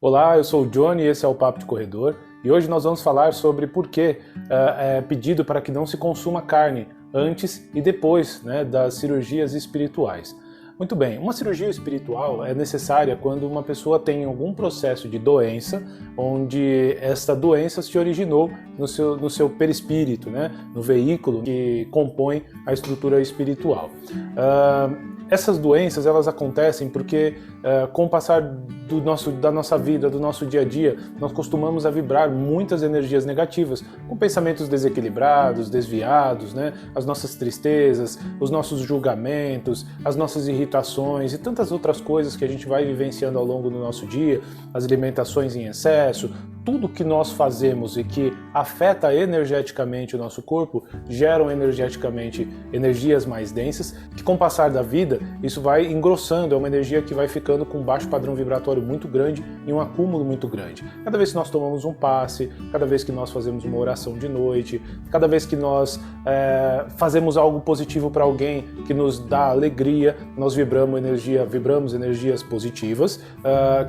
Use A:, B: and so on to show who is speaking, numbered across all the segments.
A: Olá, eu sou o Johnny e esse é o Papo de Corredor, e hoje nós vamos falar sobre por que é pedido para que não se consuma carne antes e depois, das cirurgias espirituais. Muito bem, uma cirurgia espiritual é necessária quando uma pessoa tem algum processo de doença, onde esta doença se originou no seu perispírito, no veículo que compõe a estrutura espiritual. Essas doenças elas acontecem porque com o passar da nossa vida, do nosso dia a dia, nós costumamos a vibrar muitas energias negativas, com pensamentos desequilibrados, desviados, as nossas tristezas, os nossos julgamentos, as nossas irritações e tantas outras coisas que a gente vai vivenciando ao longo do nosso dia, as alimentações em excesso, tudo que nós fazemos e que afeta energeticamente o nosso corpo, geram energeticamente energias mais densas, que com o passar da vida, isso vai engrossando, é uma energia que vai ficando com um baixo padrão vibratório muito grande e um acúmulo muito grande. Cada vez que nós tomamos um passe, cada vez que nós fazemos uma oração de noite, cada vez que nós fazemos algo positivo para alguém que nos dá alegria, nós vibramos energias positivas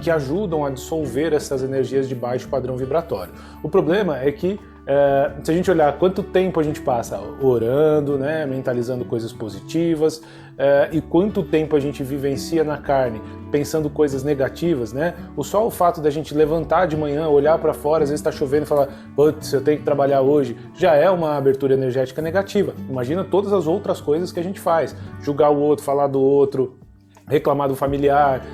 A: que ajudam a dissolver essas energias de baixo padrão vibratório. O problema é que se a gente olhar quanto tempo a gente passa orando, mentalizando coisas positivas, e quanto tempo a gente vivencia na carne pensando coisas negativas, só o fato da gente levantar de manhã, olhar para fora, às vezes está chovendo e falar, putz, eu tenho que trabalhar hoje, já é uma abertura energética negativa. Imagina todas as outras coisas que a gente faz, julgar o outro, falar do outro, reclamar do familiar,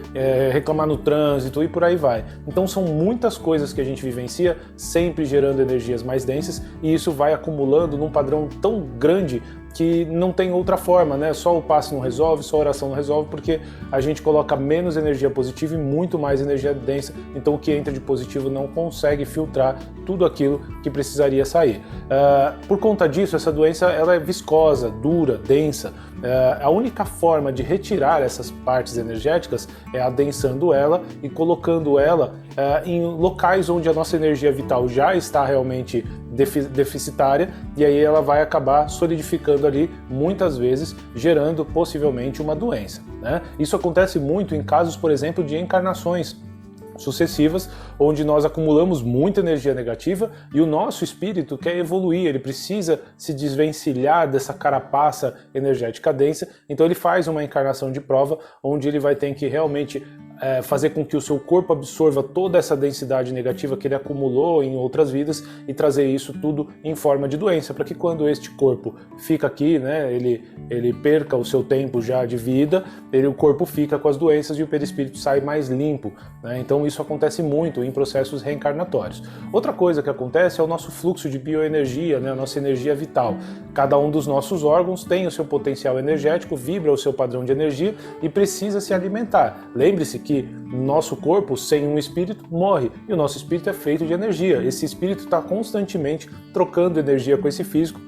A: reclamar no trânsito e por aí vai. Então são muitas coisas que a gente vivencia, sempre gerando energias mais densas, e isso vai acumulando num padrão tão grande que não tem outra forma, só o passe não resolve, só a oração não resolve, porque a gente coloca menos energia positiva e muito mais energia densa, então o que entra de positivo não consegue filtrar tudo aquilo que precisaria sair. Por conta disso, essa doença ela é viscosa, dura, densa. A única forma de retirar essas partes energéticas é adensando ela e colocando ela em locais onde a nossa energia vital já está realmente deficitária, e aí ela vai acabar solidificando ali, muitas vezes gerando possivelmente uma doença. Isso acontece muito em casos, por exemplo, de encarnações sucessivas, onde nós acumulamos muita energia negativa e o nosso espírito quer evoluir, ele precisa se desvencilhar dessa carapaça energética densa, então ele faz uma encarnação de prova, onde ele vai ter que realmente fazer com que o seu corpo absorva toda essa densidade negativa que ele acumulou em outras vidas e trazer isso tudo em forma de doença, para que quando este corpo fica aqui, ele perca o seu tempo já de vida, o corpo fica com as doenças e o perispírito sai mais limpo. Então isso acontece muito em processos reencarnatórios. Outra coisa que acontece é o nosso fluxo de bioenergia, a nossa energia vital. Cada um dos nossos órgãos tem o seu potencial energético, vibra o seu padrão de energia e precisa se alimentar. Lembre-se que nosso corpo sem um espírito morre, e o nosso espírito é feito de energia. Esse espírito está constantemente trocando energia com esse físico,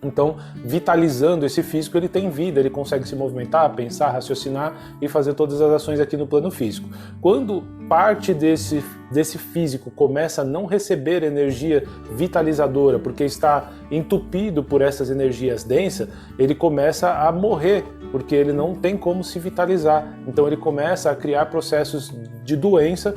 A: então vitalizando esse físico, ele tem vida, ele consegue se movimentar, pensar, raciocinar e fazer todas as ações aqui no plano físico. Quando parte desse físico começa a não receber energia vitalizadora, porque está entupido por essas energias densas, ele começa a morrer, porque ele não tem como se vitalizar. Então ele começa a criar processos de doença,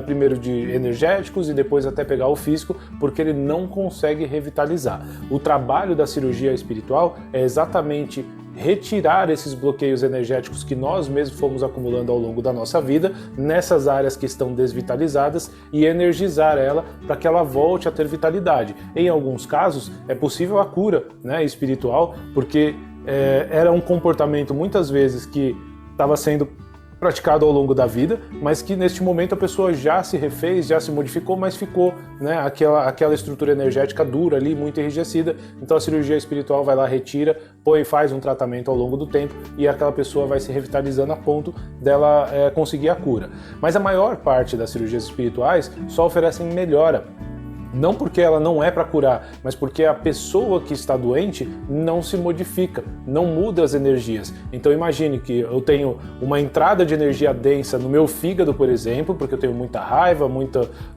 A: primeiro de energéticos e depois até pegar o físico, porque ele não consegue revitalizar. O trabalho da cirurgia espiritual é exatamente retirar esses bloqueios energéticos que nós mesmos fomos acumulando ao longo da nossa vida, nessas áreas que estão desvitalizadas, e energizar ela para que ela volte a ter vitalidade. Em alguns casos é possível a cura espiritual, porque era um comportamento muitas vezes que estava sendo praticado ao longo da vida, mas que neste momento a pessoa já se refez, já se modificou, mas ficou aquela estrutura energética dura ali, muito enrijecida. Então a cirurgia espiritual vai lá, retira, faz um tratamento ao longo do tempo e aquela pessoa vai se revitalizando a ponto dela conseguir a cura. Mas a maior parte das cirurgias espirituais só oferecem melhora. Não porque ela não é para curar, mas porque a pessoa que está doente não se modifica, não muda as energias. Então imagine que eu tenho uma entrada de energia densa no meu fígado, por exemplo, porque eu tenho muita raiva,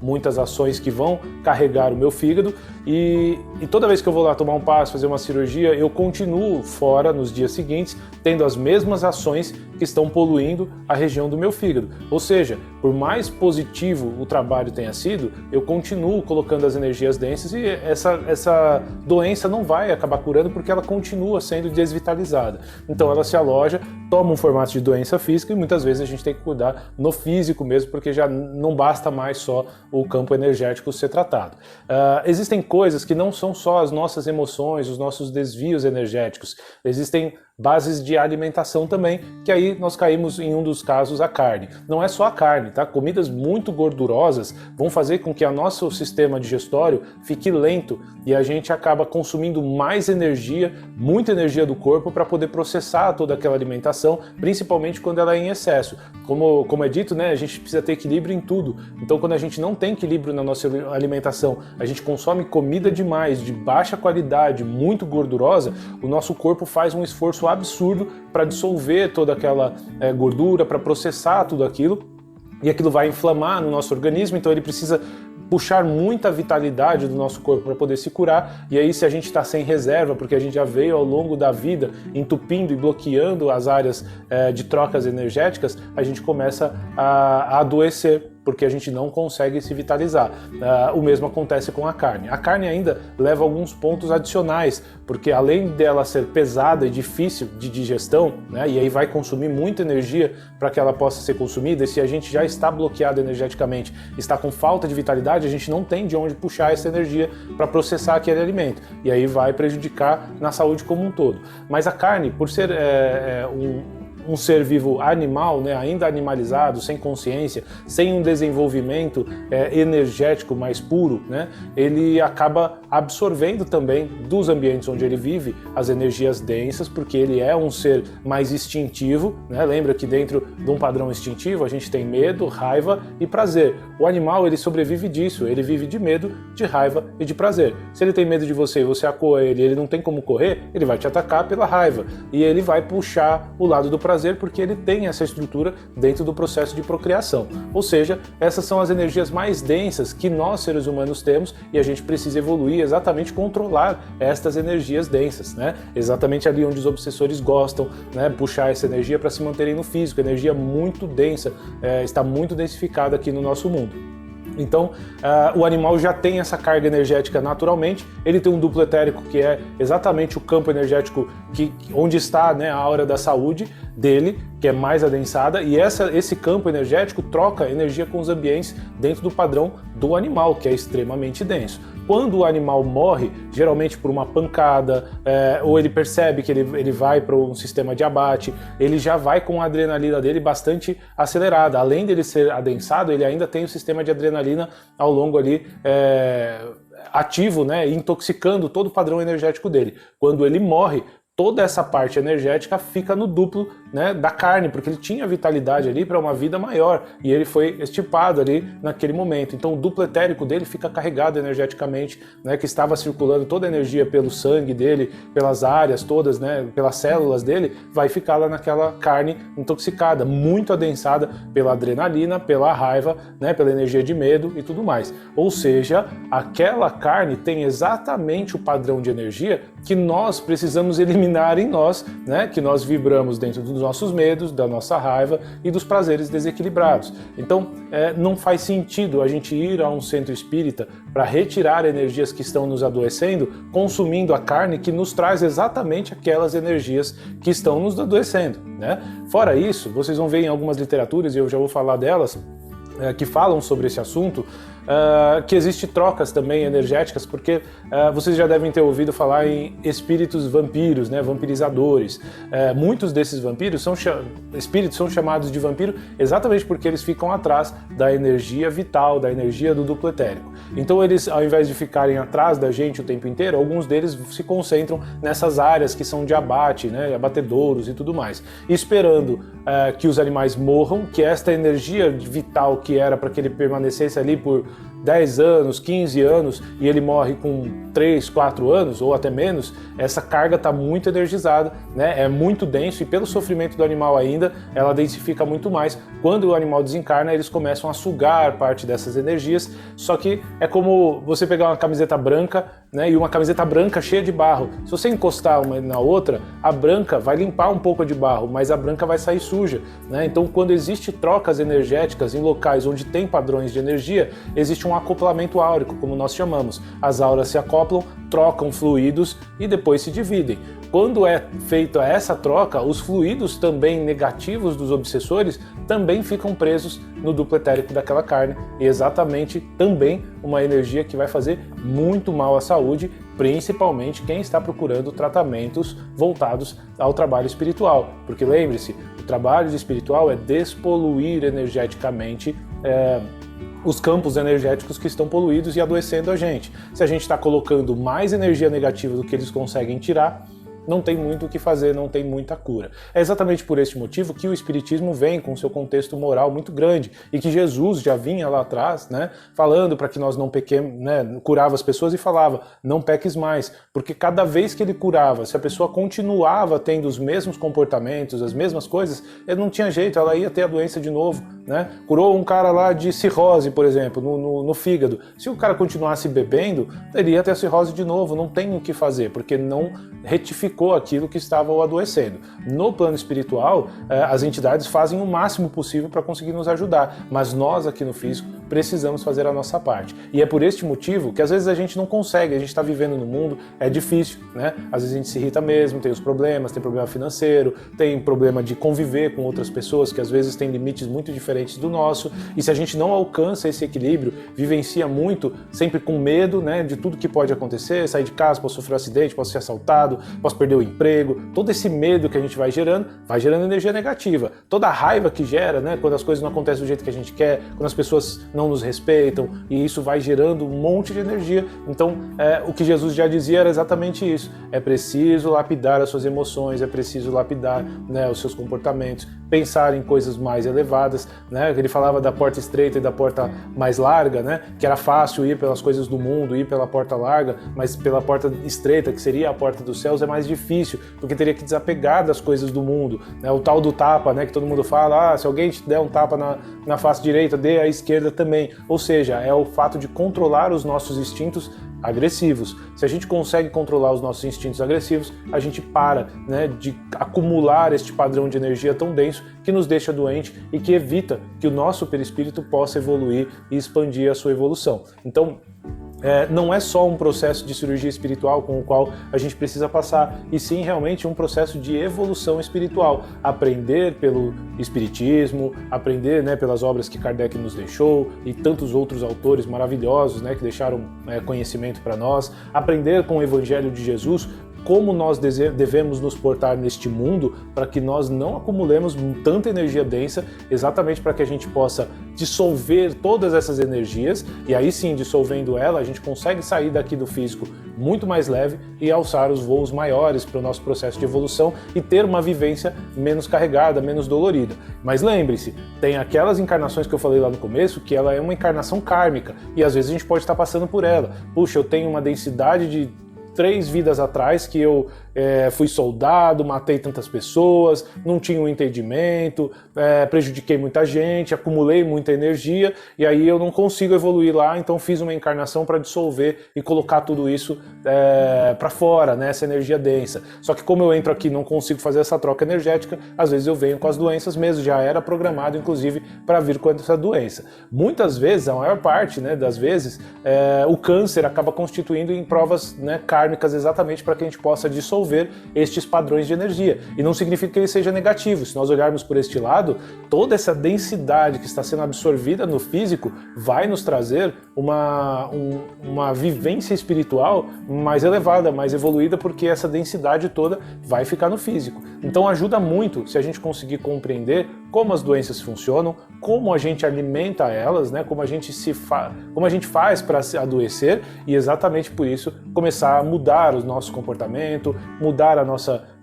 A: muitas ações que vão carregar o meu fígado, e toda vez que eu vou lá tomar um passo, fazer uma cirurgia, eu continuo fora nos dias seguintes, tendo as mesmas ações que estão poluindo a região do meu fígado. Ou seja, por mais positivo o trabalho tenha sido, eu continuo colocando as energias densas e essa doença não vai acabar curando porque ela continua sendo desvitalizada. Então ela se aloja, toma um formato de doença física e muitas vezes a gente tem que cuidar no físico mesmo, porque já não basta mais só o campo energético ser tratado. Existem coisas que não são só as nossas emoções, os nossos desvios energéticos. Existem bases de alimentação também, que aí nós caímos em um dos casos, a carne. Não é só a carne, tá? Comidas muito gordurosas vão fazer com que o nosso sistema digestório fique lento e a gente acaba consumindo mais energia, muita energia do corpo para poder processar toda aquela alimentação, principalmente quando ela é em excesso. Como é dito, né, a gente precisa ter equilíbrio em tudo. Então quando a gente não tem equilíbrio na nossa alimentação, a gente consome comida demais, de baixa qualidade, muito gordurosa, o nosso corpo faz um esforço absurdo para dissolver toda aquela gordura, para processar tudo aquilo, e aquilo vai inflamar no nosso organismo, então ele precisa puxar muita vitalidade do nosso corpo para poder se curar, e aí se a gente está sem reserva, porque a gente já veio ao longo da vida entupindo e bloqueando as áreas de trocas energéticas, a gente começa a adoecer, porque a gente não consegue se vitalizar. O mesmo acontece com a carne. A carne ainda leva alguns pontos adicionais, porque além dela ser pesada e difícil de digestão, né, e aí vai consumir muita energia para que ela possa ser consumida, e se a gente já está bloqueado energeticamente, está com falta de vitalidade, a gente não tem de onde puxar essa energia para processar aquele alimento, e aí vai prejudicar na saúde como um todo. Mas a carne, por ser um ser vivo animal, né, ainda animalizado, sem consciência, sem um desenvolvimento energético mais puro, né, ele acaba absorvendo também dos ambientes onde ele vive as energias densas, porque ele é um ser mais instintivo, né? Lembra que dentro de um padrão instintivo a gente tem medo, raiva e prazer. O animal, ele sobrevive disso, ele vive de medo, de raiva e de prazer. Se ele tem medo de você e você acuou ele não tem como correr, ele vai te atacar pela raiva e ele vai puxar o lado do prazer, porque ele tem essa estrutura dentro do processo de procriação. Ou seja, essas são as energias mais densas que nós seres humanos temos, e a gente precisa evoluir exatamente controlar estas energias densas, né? Exatamente ali onde os obsessores gostam, né? Puxar essa energia para se manterem no físico, energia muito densa, está muito densificada aqui no nosso mundo. Então, o animal já tem essa carga energética naturalmente, ele tem um duplo etérico que é exatamente o campo energético onde está, né, a aura da saúde dele, que é mais adensada, e esse campo energético troca energia com os ambientes dentro do padrão do animal, que é extremamente denso. Quando o animal morre, geralmente por uma pancada, ou ele percebe que ele vai para um sistema de abate, ele já vai com a adrenalina dele bastante acelerada. Além dele ser adensado, ele ainda tem o sistema de adrenalina ao longo ali ativo, né, intoxicando todo o padrão energético dele. Quando ele morre, toda essa parte energética fica no duplo, né, da carne, porque ele tinha vitalidade ali para uma vida maior e ele foi extirpado ali naquele momento. Então o duplo etérico dele fica carregado energeticamente, né, que estava circulando toda a energia pelo sangue dele, pelas áreas todas, né, pelas células dele, vai ficar lá naquela carne intoxicada, muito adensada pela adrenalina, pela raiva, né, pela energia de medo e tudo mais. Ou seja, aquela carne tem exatamente o padrão de energia que nós precisamos eliminar em nós, né, que nós vibramos dentro dos nossos medos, da nossa raiva e dos prazeres desequilibrados. Então, não faz sentido a gente ir a um centro espírita para retirar energias que estão nos adoecendo, consumindo a carne que nos traz exatamente aquelas energias que estão nos adoecendo, né? Fora isso, vocês vão ver em algumas literaturas, e eu já vou falar delas, que falam sobre esse assunto, que existe trocas também energéticas, porque vocês já devem ter ouvido falar em espíritos vampiros, né, vampirizadores. Muitos desses vampiros espíritos são chamados de vampiro exatamente porque eles ficam atrás da energia vital, da energia do duplo etérico. Então eles, ao invés de ficarem atrás da gente o tempo inteiro, alguns deles se concentram nessas áreas que são de abate, né, abatedouros e tudo mais, esperando que os animais morram, que esta energia vital que era para que ele permanecesse ali por 10 anos, 15 anos, e ele morre com 3, 4 anos, ou até menos, essa carga está muito energizada, né? É muito denso, e pelo sofrimento do animal ainda, ela densifica muito mais. Quando o animal desencarna, eles começam a sugar parte dessas energias, só que é como você pegar uma camiseta branca, né, e uma camiseta branca cheia de barro. Se você encostar uma na outra, a branca vai limpar um pouco de barro, mas a branca vai sair suja, né? Então, quando existe trocas energéticas em locais onde tem padrões de energia, existe um acoplamento áurico, como nós chamamos. As auras se acoplam, trocam fluidos e depois se dividem. Quando é feita essa troca, os fluidos também negativos dos obsessores também ficam presos no duplo etérico daquela carne, e exatamente também uma energia que vai fazer muito mal à saúde, principalmente quem está procurando tratamentos voltados ao trabalho espiritual. Porque lembre-se, o trabalho espiritual é despoluir energeticamente os campos energéticos que estão poluídos e adoecendo a gente. Se a gente está colocando mais energia negativa do que eles conseguem tirar, não tem muito o que fazer, não tem muita cura. É exatamente por este motivo que o Espiritismo vem com seu contexto moral muito grande, e que Jesus já vinha lá atrás, né, falando para que nós não pequemos, né, curava as pessoas e falava, não peques mais, porque cada vez que ele curava, se a pessoa continuava tendo os mesmos comportamentos, as mesmas coisas, ele não tinha jeito, ela ia ter a doença de novo, né? Curou um cara lá de cirrose, por exemplo, no fígado. Se o cara continuasse bebendo, ele ia ter a cirrose de novo, não tem o que fazer, porque não retificou aquilo que estava o adoecendo. No plano espiritual, as entidades fazem o máximo possível para conseguir nos ajudar, mas nós aqui no físico precisamos fazer a nossa parte. E é por este motivo que às vezes a gente não consegue, a gente está vivendo no mundo, é difícil, né? Às vezes a gente se irrita mesmo, tem os problemas, tem problema financeiro, tem problema de conviver com outras pessoas que às vezes têm limites muito diferentes do nosso, e se a gente não alcança esse equilíbrio, vivencia muito, sempre com medo, né, de tudo que pode acontecer, sair de casa, posso sofrer um acidente, posso ser assaltado, posso perder o emprego, todo esse medo que a gente vai gerando energia negativa. Toda a raiva que gera, né, quando as coisas não acontecem do jeito que a gente quer, quando as pessoas não nos respeitam, e isso vai gerando um monte de energia. Então, o que Jesus já dizia era exatamente isso. É preciso lapidar as suas emoções, é preciso lapidar, né, os seus comportamentos, pensar em coisas mais elevadas, né? Ele falava da porta estreita e da porta mais larga, né? Que era fácil ir pelas coisas do mundo, ir pela porta larga, mas pela porta estreita, que seria a porta dos céus, é mais difícil, porque teria que desapegar das coisas do mundo, né? O tal do tapa, né? Que todo mundo fala, se alguém te der um tapa na face direita, dê à esquerda também. Ou seja, é o fato de controlar os nossos instintos agressivos. Se a gente consegue controlar os nossos instintos agressivos, a gente para, né, de acumular este padrão de energia tão denso que nos deixa doente e que evita que o nosso perispírito possa evoluir e expandir a sua evolução. Então, não é só um processo de cirurgia espiritual com o qual a gente precisa passar, e sim realmente um processo de evolução espiritual. Aprender pelo Espiritismo, aprender, né, pelas obras que Kardec nos deixou e tantos outros autores maravilhosos, né, que deixaram conhecimento para nós, aprender com o Evangelho de Jesus, como nós devemos nos portar neste mundo para que nós não acumulemos tanta energia densa, exatamente para que a gente possa dissolver todas essas energias, e aí sim, dissolvendo ela, a gente consegue sair daqui do físico muito mais leve e alçar os voos maiores para o nosso processo de evolução e ter uma vivência menos carregada, menos dolorida. Mas lembre-se, tem aquelas encarnações que eu falei lá no começo, que ela é uma encarnação kármica, e às vezes a gente pode estar passando por ela. Puxa, eu tenho uma densidade de 3 vidas atrás que eu fui soldado, matei tantas pessoas, não tinha um entendimento, prejudiquei muita gente, acumulei muita energia, e aí eu não consigo evoluir lá, então fiz uma encarnação para dissolver e colocar tudo isso para fora, né, essa energia densa. Só que como eu entro aqui e não consigo fazer essa troca energética, às vezes eu venho com as doenças mesmo, já era programado inclusive para vir com essa doença. Muitas vezes, a maior parte, né, das vezes, o câncer acaba constituindo em provas, né, kármicas, exatamente para que a gente possa dissolver estes padrões de energia. E não significa que ele seja negativo. Se nós olharmos por este lado, toda essa densidade que está sendo absorvida no físico vai nos trazer uma vivência espiritual mais elevada, mais evoluída, porque essa densidade toda vai ficar no físico. Então ajuda muito se a gente conseguir compreender como as doenças funcionam, como a gente alimenta elas, né? Como a gente faz para se adoecer, e exatamente por isso começar a mudar o nosso comportamento,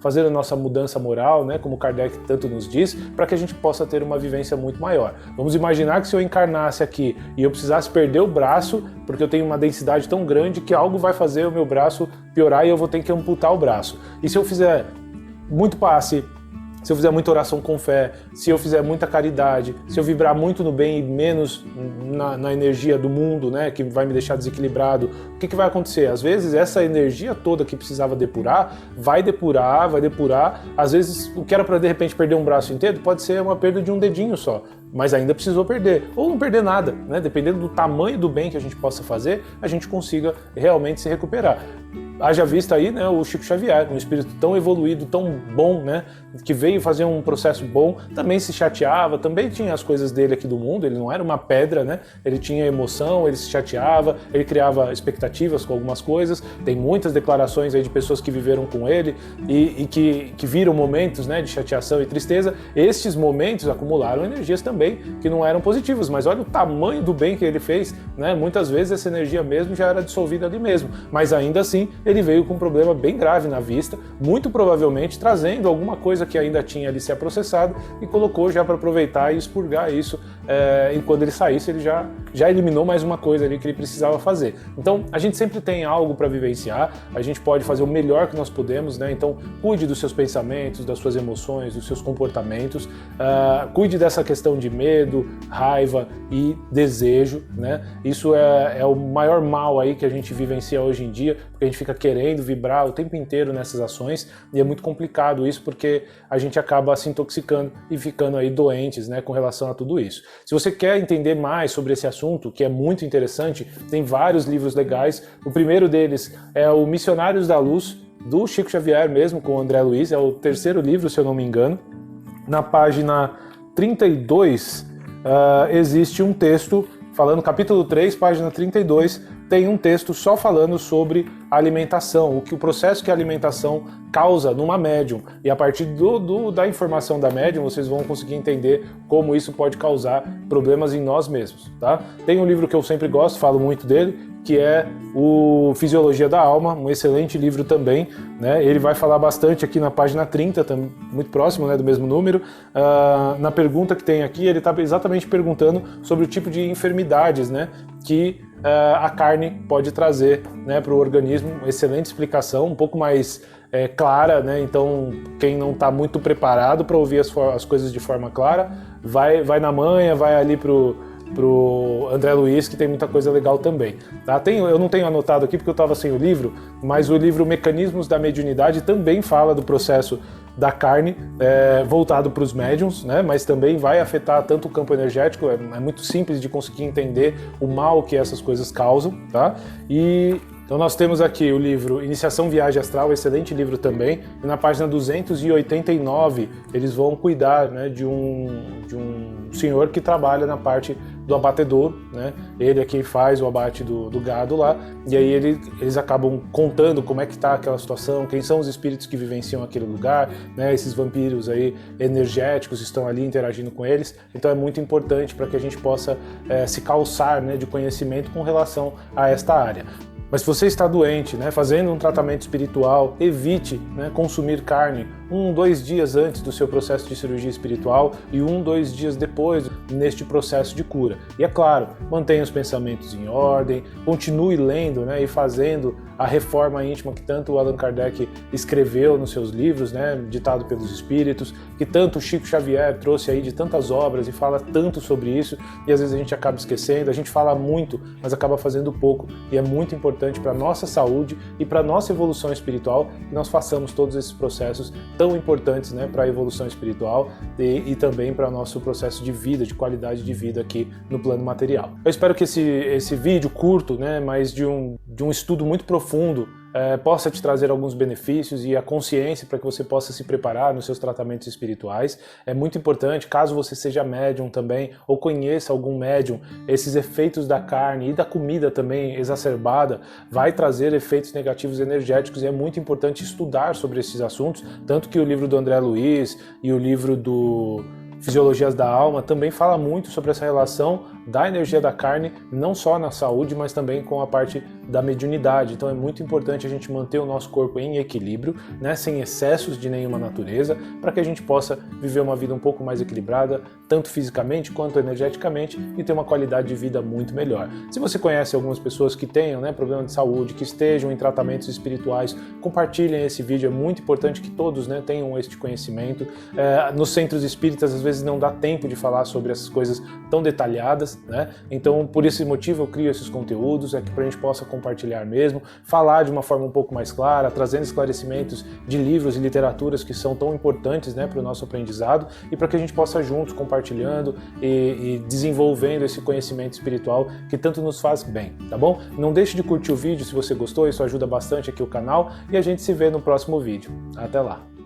A: fazer a nossa mudança moral, né, como Kardec tanto nos diz, para que a gente possa ter uma vivência muito maior. Vamos imaginar que se eu encarnasse aqui e eu precisasse perder o braço, porque eu tenho uma densidade tão grande que algo vai fazer o meu braço piorar e eu vou ter que amputar o braço. E se eu fizer muito passe, se eu fizer muita oração com fé, se eu fizer muita caridade, se eu vibrar muito no bem e menos na energia do mundo, né, que vai me deixar desequilibrado, o que vai acontecer? Às vezes essa energia toda que precisava depurar, vai depurar, às vezes o que era para de repente perder um braço inteiro, pode ser uma perda de um dedinho só, mas ainda precisou perder, ou não perder nada, né, dependendo do tamanho do bem que a gente possa fazer, a gente consiga realmente se recuperar. Haja vista aí, né, o Chico Xavier, um espírito tão evoluído, tão bom, né, que veio fazer um processo bom, também se chateava, também tinha as coisas dele aqui do mundo, ele não era uma pedra, né, ele tinha emoção, ele se chateava, ele criava expectativas com algumas coisas, tem muitas declarações aí de pessoas que viveram com ele e que viram momentos, né, de chateação e tristeza. Estes momentos acumularam energias também que não eram positivas, mas olha o tamanho do bem que ele fez, né, muitas vezes essa energia mesmo já era dissolvida ali mesmo, mas ainda assim ele veio com um problema bem grave na vista, muito provavelmente trazendo alguma coisa que ainda tinha ali se processado e colocou já para aproveitar e expurgar isso, e quando ele saísse ele já eliminou mais uma coisa ali que ele precisava fazer. Então a gente sempre tem algo para vivenciar, a gente pode fazer o melhor que nós podemos, né? Então cuide dos seus pensamentos, das suas emoções, dos seus comportamentos, cuide dessa questão de medo, raiva e desejo, né? Isso é o maior mal aí que a gente vivencia hoje em dia, porque a gente fica querendo vibrar o tempo inteiro nessas ações e é muito complicado isso porque a gente acaba se intoxicando e ficando aí doentes, né, com relação a tudo isso. Se você quer entender mais sobre esse assunto, que é muito interessante, tem vários livros legais. O primeiro deles é o Missionários da Luz, do Chico Xavier mesmo, com o André Luiz, é o terceiro livro, se eu não me engano. Na página 32 existe um texto falando, capítulo 3, página 32, tem um texto só falando sobre a alimentação, o processo que a alimentação causa numa médium. E a partir da informação da médium, vocês vão conseguir entender como isso pode causar problemas em nós mesmos, tá? Tem um livro que eu sempre gosto, falo muito dele, que é o Fisiologia da Alma, um excelente livro também, né? Ele vai falar bastante aqui na página 30, muito próximo, né, do mesmo número. Na pergunta que tem aqui, ele está exatamente perguntando sobre o tipo de enfermidades, né, que a carne pode trazer, né, para o organismo. Excelente explicação, um pouco mais clara, né? Então quem não está muito preparado para ouvir as coisas de forma clara, vai na manha, vai ali pro André Luiz, que tem muita coisa legal também. Tá? Eu não tenho anotado aqui porque eu estava sem o livro, mas o livro Mecanismos da Mediunidade também fala do processo da carne voltado para os médiums, né? Mas também vai afetar tanto o campo energético, é muito simples de conseguir entender o mal que essas coisas causam. Tá? Então nós temos aqui o livro Iniciação Viagem Astral, excelente livro também, e na página 289 eles vão cuidar, né, de um senhor que trabalha na parte do abatedouro, né? Ele é quem faz o abate do gado lá, e aí eles acabam contando como é que está aquela situação, quem são os espíritos que vivenciam aquele lugar, né? Esses vampiros aí energéticos estão ali interagindo com eles, então é muito importante para que a gente possa se calçar, né, de conhecimento com relação a esta área. Mas se você está doente, né, fazendo um tratamento espiritual, evite, né, consumir carne 1-2 dias antes do seu processo de cirurgia espiritual e 1-2 dias depois neste processo de cura. E é claro, mantenha os pensamentos em ordem, continue lendo, né, e fazendo a reforma íntima que tanto o Allan Kardec escreveu nos seus livros, né, ditado pelos espíritos, que tanto o Chico Xavier trouxe aí de tantas obras e fala tanto sobre isso, e às vezes a gente acaba esquecendo, a gente fala muito, mas acaba fazendo pouco, e é muito importante para a nossa saúde e para a nossa evolução espiritual que nós façamos todos esses processos tão importantes, né, para a evolução espiritual e também para o nosso processo de vida, de qualidade de vida aqui no plano material. Eu espero que esse vídeo curto, né, mas de um estudo muito profundo, possa te trazer alguns benefícios e a consciência para que você possa se preparar nos seus tratamentos espirituais. É muito importante, caso você seja médium também, ou conheça algum médium, esses efeitos da carne e da comida também exacerbada vai trazer efeitos negativos energéticos, e é muito importante estudar sobre esses assuntos, tanto que o livro do André Luiz e o livro do Fisiologias da Alma também fala muito sobre essa relação da energia da carne, não só na saúde, mas também com a parte da mediunidade. Então é muito importante a gente manter o nosso corpo em equilíbrio, né, sem excessos de nenhuma natureza, para que a gente possa viver uma vida um pouco mais equilibrada, tanto fisicamente quanto energeticamente, e ter uma qualidade de vida muito melhor. Se você conhece algumas pessoas que tenham, né, problema de saúde, que estejam em tratamentos espirituais, compartilhem esse vídeo. É muito importante que todos, né, tenham este conhecimento. Nos centros espíritas às vezes não dá tempo de falar sobre essas coisas tão detalhadas, né? Então por esse motivo eu crio esses conteúdos, que para a gente possa compartilhar mesmo, falar de uma forma um pouco mais clara, trazendo esclarecimentos de livros e literaturas que são tão importantes, né, para o nosso aprendizado, e para que a gente possa juntos compartilhando e desenvolvendo esse conhecimento espiritual que tanto nos faz bem, tá bom? Não deixe de curtir o vídeo se você gostou, isso ajuda bastante aqui o canal, e a gente se vê no próximo vídeo. Até lá!